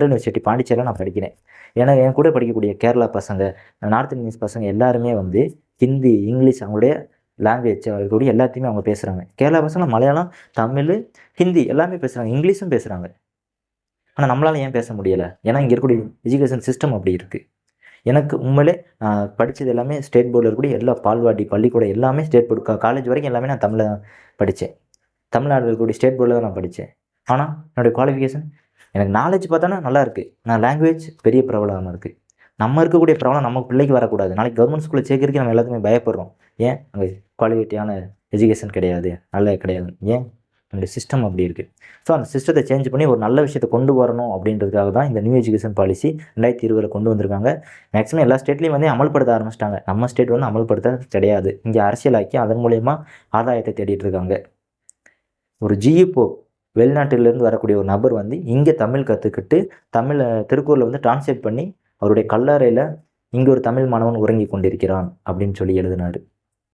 University பாண்டிச்சேரியில் நான் படிக்கிறேன். ஏன்னா என் கூட படிக்கக்கூடிய கேரளா பசங்க, நார்த் இந்தியன்ஸ் பசங்க எல்லாருமே வந்து ஹிந்தி, இங்கிலீஷ் அவங்களுடைய லாங்குவேஜ் இருக்கக்கூடிய எல்லாத்தையுமே அவங்க பேசுகிறாங்க. கேரளா பசங்க மலையாளம், தமிழ், ஹிந்தி எல்லாமே பேசுகிறாங்க, இங்கிலீஷும் பேசுகிறாங்க. ஆனால் நம்மளால் ஏன் பேச முடியலை? ஏன்னா இங்கே இருக்கக்கூடிய எஜுகேஷன் சிஸ்டம் அப்படி இருக்குது. எனக்கு உண்மையிலே படித்தது எல்லாமே ஸ்டேட் போர்டில் இருக்கக்கூடிய எல்லா பால்வாடி, பள்ளிக்கூடம் எல்லாமே ஸ்டேட் போர்டு, காலேஜ் வரைக்கும் எல்லாமே நான் தமிழில் தான் படித்தேன். தமிழ்நாட்டில் இருக்கக்கூடிய ஸ்டேட் போர்டில் தான் நான் படித்தேன். ஆனால் என்னுடைய குவாலிஃபிகேஷன் எனக்கு நாலேஜ் பார்த்தோன்னா நல்லா இருக்குது. நான் லாங்குவேஜ் பெரிய ப்ராப்ளமாக இருக்குது. நம்ம இருக்கக்கூடிய ப்ராப்ளம் நம்ம பிள்ளைக்கு வரக்கூடாது. நாளைக்கு கவர்மெண்ட் ஸ்கூலில் சேர்க்கறதுக்கு நம்ம எல்லாத்துக்குமே பயப்படுறோம். ஏன்? அங்கே குவாலிட்டியான எஜுகேஷன் கிடையாது, நல்ல கிடையாது. ஏன்? நம்முடைய சிஸ்டம் அப்படி இருக்குது. ஸோ அந்த சிஸ்டத்தை சேஞ்ச் பண்ணி ஒரு நல்ல விஷயத்தை கொண்டு வரணும் அப்படின்றதுக்காக தான் இந்த நியூ எஜுகேஷன் பாலிசி 2020 கொண்டு வந்திருக்காங்க. மேக்ஸிமம் எல்லா ஸ்டேட்லேயும் வந்து அமல்படுத்த ஆரம்பிச்சிட்டாங்க. நம்ம ஸ்டேட் வந்து அமல்படுத்த கிடையாது. இங்கே அரசியலாக்கி அதன் மூலயமா ஆதாயத்தை தேடிட்டு இருக்காங்க. ஒரு ஜியு போப் வெளிநாட்டிலேருந்து வரக்கூடிய ஒரு நபர் வந்து இங்கே தமிழ் கற்றுக்கிட்டு தமிழை திருக்குறளை வந்து டிரான்ஸ்லேட் பண்ணி அவருடைய கல்லறையில் இங்கே ஒரு தமிழ் மாணவன் உறங்கி கொண்டிருக்கிறான் அப்படின்னு சொல்லி எழுதினார்.